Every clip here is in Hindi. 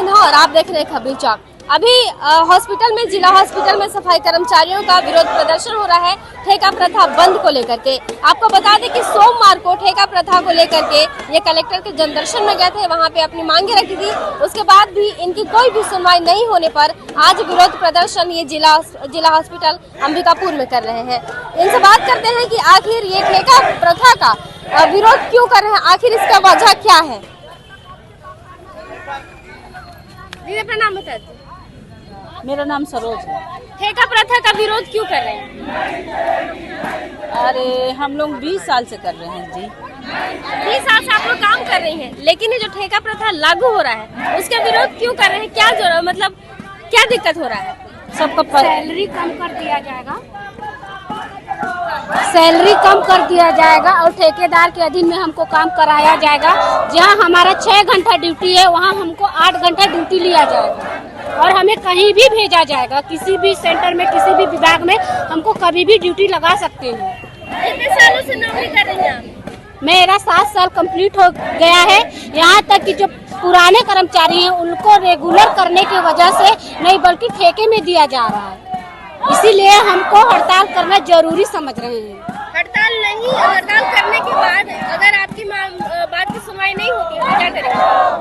सिन्हा और आप देख रहे हैं खबरी चौक। अभी हॉस्पिटल में, जिला हॉस्पिटल में सफाई कर्मचारियों का विरोध प्रदर्शन हो रहा है ठेका प्रथा बंद को लेकर के। आपको बता दें कि सोमवार को ठेका प्रथा को लेकर के ये कलेक्टर के जनदर्शन में गए थे, वहां पे अपनी मांगे रखी थी। उसके बाद भी इनकी कोई भी सुनवाई नहीं होने पर आज विरोध प्रदर्शन ये जिला हॉस्पिटल अंबिकापुर में कर रहे हैं। इनसे बात करते हैं कि आखिर ये ठेका प्रथा का विरोध क्यों कर रहे हैं, आखिर इसका वजह क्या है। दीदी अपना नाम बता दीजिए। मेरा नाम सरोज है। ठेका प्रथा का विरोध क्यों कर रहे हैं? अरे हम लोग 20 साल से कर रहे हैं जी। 20 साल से आप लोग काम कर रही हैं, लेकिन ये जो ठेका प्रथा लागू हो रहा है उसका विरोध क्यों कर रहे हैं? क्या जो मतलब क्या दिक्कत हो रहा है? सबका सैलरी कम कर दिया जाएगा, सैलरी कम कर दिया जाएगा और ठेकेदार के अधीन में हमको काम कराया जाएगा। जहां हमारा 6 घंटा ड्यूटी है वहां हमको 8 घंटा ड्यूटी लिया जाएगा और हमें कहीं भी भेजा जाएगा। किसी भी सेंटर में, किसी भी विभाग में हमको कभी भी ड्यूटी लगा सकते हैं। कितने सालों से नौकरी कर रही हैं आप? मेरा 7 साल कंप्लीट हो गया है। यहाँ तक कि जो पुराने कर्मचारी हैं उनको रेगुलर करने की वजह से नहीं बल्कि ठेके में दिया जा रहा है, इसीलिए हमको हड़ताल करना जरूरी समझ रहे हैं। हड़ताल करने के बाद अगर आपकी बात की सुनवाई नहीं होती तो क्या करेंगे?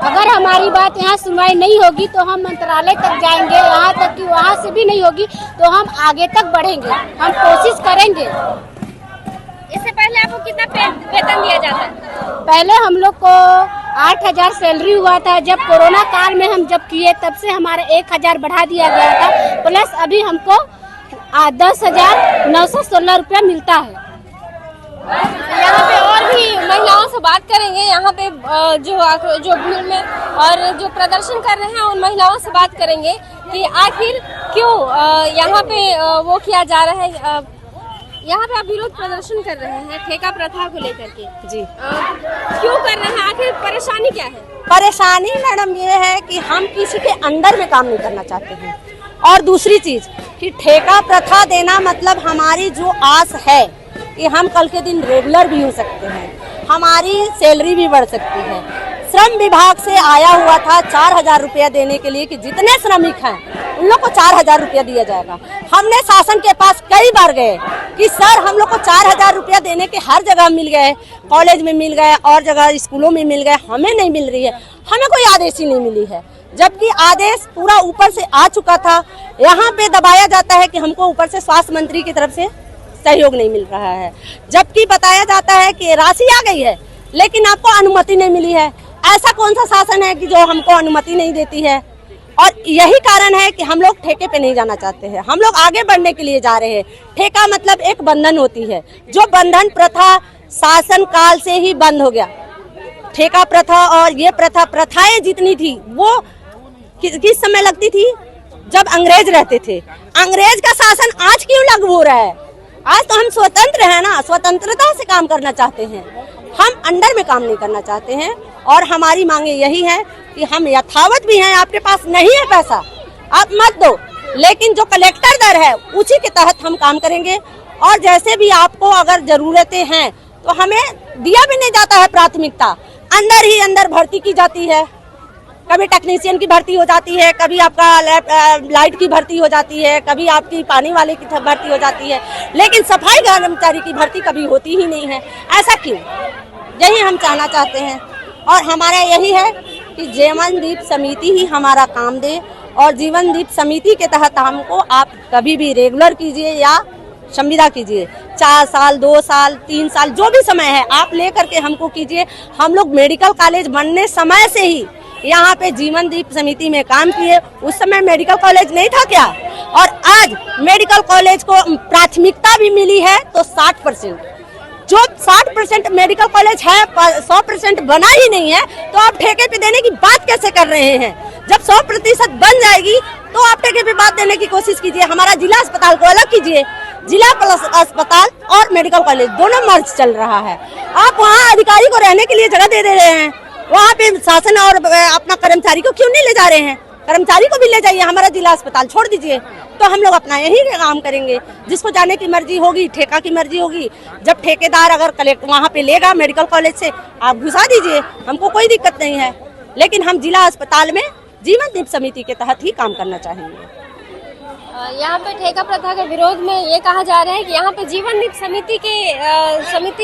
अगर हमारी बात यहाँ सुनवाई नहीं होगी तो हम मंत्रालय तक जाएंगे, यहाँ तक कि वहाँ से भी नहीं होगी तो हम आगे तक बढ़ेंगे, हम कोशिश करेंगे। इससे पहले आपको कितना वेतन दिया जाता है? पहले हम लोग को 8,000 सैलरी हुआ था। जब कोरोना काल में हम जब किए तब से हमारा 1,000 बढ़ा दिया गया था, प्लस अभी हमको 10,916 रुपया मिलता है। यहाँ पे और भी महिलाओं से बात करेंगे। यहाँ पे जो भीड़ में और जो प्रदर्शन कर रहे हैं उन महिलाओं से बात करेंगे कि आखिर क्यों यहाँ पे वो किया जा रहा है। यहाँ पे आप विरोध प्रदर्शन कर रहे हैं ठेका प्रथा को लेकर के जी। क्यों कर रहे हैं, आखिर परेशानी क्या है? परेशानी मैडम ये है कि हम किसी के अंडर में काम नहीं करना चाहते हैं, और दूसरी चीज कि ठेका प्रथा देना मतलब हमारी जो आस है कि हम कल के दिन रेगुलर भी हो सकते हैं, हमारी सैलरी भी बढ़ सकती है। श्रम विभाग से आया हुआ था 4,000 रुपया देने के लिए कि जितने श्रमिक हैं उन लोग को 4,000 रुपया दिया जाएगा। हमने शासन के पास कई बार गए कि सर हम लोग को 4,000 रुपया देने के हर जगह मिल गए, कॉलेज में मिल गए और जगह स्कूलों में मिल गए, हमें नहीं मिल रही है, हमें कोई आदेश ही नहीं मिली है। जबकि आदेश पूरा ऊपर से आ चुका था, यहाँ पे दबाया जाता है कि हमको ऊपर से स्वास्थ्य मंत्री की तरफ से सहयोग नहीं मिल रहा है, जबकि बताया जाता है कि राशि आ गई है लेकिन आपको अनुमति नहीं मिली है। ऐसा कौन सा शासन है कि जो हमको अनुमति नहीं देती है? और यही कारण है कि हम लोग ठेके पे नहीं जाना चाहते हैं, हम लोग आगे बढ़ने के लिए जा रहे हैं। ठेका मतलब एक बंधन होती है, जो बंधन प्रथा शासन काल से ही बंद हो गया। ठेका प्रथा और ये प्रथाएं जितनी थी वो किस समय लगती थी? जब अंग्रेज रहते थे। अंग्रेज का शासन आज क्यों लागू हो रहा है? आज तो हम स्वतंत्र हैं ना, स्वतंत्रता से काम करना चाहते हैं, हम अंडर में काम नहीं करना चाहते हैं। और हमारी मांगे यही है कि हम यथावत भी हैं, आपके पास नहीं है पैसा आप मत दो, लेकिन जो कलेक्टर दर है उसी के तहत हम काम करेंगे। और जैसे भी आपको अगर जरूरतें हैं तो हमें दिया भी नहीं जाता है प्राथमिकता, अंदर ही अंदर भर्ती की जाती है। कभी टेक्नीशियन की भर्ती हो जाती है, कभी आपका लाइट की भर्ती हो जाती है, कभी आपकी पानी वाले की भर्ती हो जाती है, लेकिन सफाई कर्मचारी की भर्ती कभी होती ही नहीं है। ऐसा क्यों? यही हम कहना चाहते हैं। और हमारा यही है कि जीवन दीप समिति ही हमारा काम दे, और जीवन दीप समिति के तहत हमको आप कभी भी रेगुलर कीजिए या संविदा कीजिए, 4 साल 2 साल 3 साल जो भी समय है आप ले करके हमको कीजिए। हम लोग मेडिकल कॉलेज बनने समय से ही यहाँ पे जीवन दीप समिति में काम किए, उस समय मेडिकल कॉलेज नहीं था क्या? और आज मेडिकल कॉलेज को प्राथमिकता भी मिली है तो 60%, जो 60% मेडिकल कॉलेज है 100% बना ही नहीं है, तो आप ठेके पे देने की बात कैसे कर रहे हैं? जब 100% बन जाएगी तो आप ठेके पे बात देने की कोशिश कीजिए। हमारा जिला अस्पताल को अलग कीजिए, जिला प्लस अस्पताल और मेडिकल कॉलेज दोनों मर्ज चल रहा है। आप वहाँ अधिकारी को रहने के लिए जगह दे रहे हैं, वहाँ पे शासन और अपना कर्मचारी को क्यों नहीं ले जा रहे हैं? कर्मचारी को भी ले जाइए, हमारा जिला अस्पताल छोड़ दीजिए, तो हम लोग अपना यही काम करेंगे। जिसको जाने की मर्जी होगी, ठेका की मर्जी होगी, जब ठेकेदार अगर कलेक्टर वहाँ पे लेगा मेडिकल कॉलेज से, आप घुसा दीजिए, हमको कोई दिक्कत नहीं है। लेकिन हम जिला अस्पताल में जीवन दीप समिति के तहत ही काम करना चाहेंगे। यहाँ पे ठेका प्रथा के विरोध में ये कहा जा रहा है कि यहाँ पे जीवन दीप समिति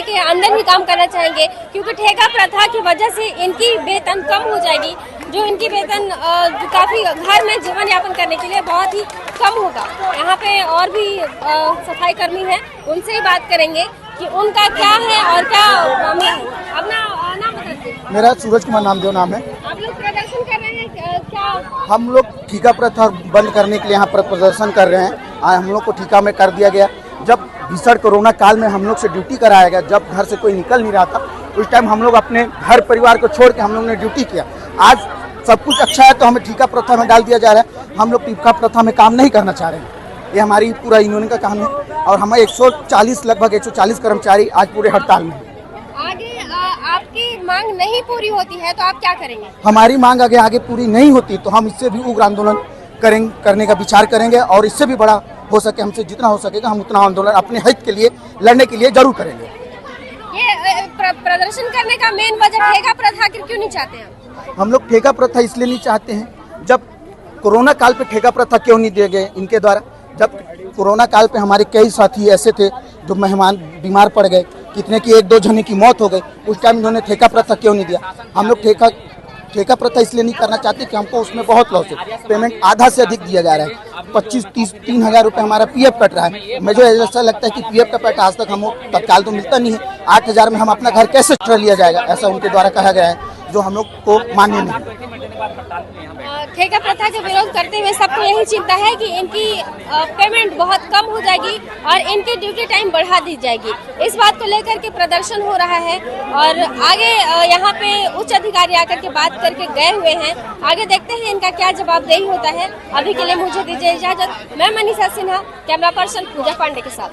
के अंदर ही काम करना चाहेंगे, क्योंकि ठेका प्रथा की वजह से इनकी वेतन कम हो जाएगी, जो इनकी वेतन काफी घर में जीवन यापन करने के लिए बहुत ही कम होगा। यहाँ पे और भी सफाई कर्मी हैं, उनसे ही बात करेंगे कि उनका क्या है और क्या अपना नाम बताइए। मेरा सूरज कुमार नामदेव नाम है। आप लोग प्रदर्शन कर रहे हैं क्या? हम लोग ठेका प्रथा बंद करने के लिए यहाँ पर प्रदर्शन कर रहे हैं। आज हम लोग को ठेका में कर दिया गया। जब भीषण कोरोना काल में हम लोग से ड्यूटी कराया गया, जब घर से कोई निकल नहीं रहा था, उस टाइम हम लोग अपने घर परिवार को छोड़ के हम लोग ने ड्यूटी किया। आज सब कुछ अच्छा है तो हमें ठेका प्रथा में डाल दिया जा रहा है। हम लोग ठेका प्रथा में काम नहीं करना चाह रहे हैं। ये हमारी पूरा यूनियन का काम है और हमें 140 लगभग 140 कर्मचारी आज पूरे हड़ताल में हैं। आगे आपकी मांग नहीं पूरी होती है तो आप क्या करेंगे? हमारी मांग आगे पूरी नहीं होती तो हम इससे भी उग्र आंदोलन करने का विचार करेंगे और इससे भी बड़ा हो सके, हमसे जितना हो सकेगा हम उतना आंदोलन अपने हित के लिए लड़ने के लिए जरूर करेंगे। ये प्रदर्शन करने का मेन वजह ठेका प्रथा क्यों नहीं चाहते हैं? हम लोग ठेका प्रथा इसलिए नहीं चाहते हैं, जब कोरोना काल पे ठेका प्रथा क्यों नहीं दिए गए इनके द्वारा। जब कोरोना काल पे हमारे कई साथी ऐसे थे जो मेहमान बीमार पड़ गए, कितने की 1-2 जने की मौत हो गई, उस टाइम इन्होंने ठेका प्रथा क्यों नहीं दिया। हम लोग ठेका प्रथा इसलिए नहीं करना चाहते कि हमको उसमें बहुत लॉस है। पेमेंट आधा से अधिक दिया जा रहा है, 25-30-3 हज़ार रुपये हमारा पीएफ कट रहा है। मुझे ऐसा लगता है कि पीएफ का पैसा आज तक हम तत्काल तो मिलता नहीं है। 8 हज़ार में हम अपना घर कैसे चला लिया जाएगा, ऐसा उनके द्वारा कहा गया है, जो हम लोग को मान्य नहीं। ठेका प्रथा के विरोध करते हुए सबको यही चिंता है कि इनकी पेमेंट बहुत कम हो जाएगी और इनकी ड्यूटी टाइम बढ़ा दी जाएगी। इस बात को लेकर के प्रदर्शन हो रहा है और आगे यहाँ पे उच्च अधिकारी आकर के बात करके गए हुए हैं। आगे देखते हैं इनका क्या जवाबदेही होता है। अभी के लिए मुझे दीजिए इजाजत। मैं मनीषा सिन्हा, कैमरा पर्सन पूजा पांडे के साथ।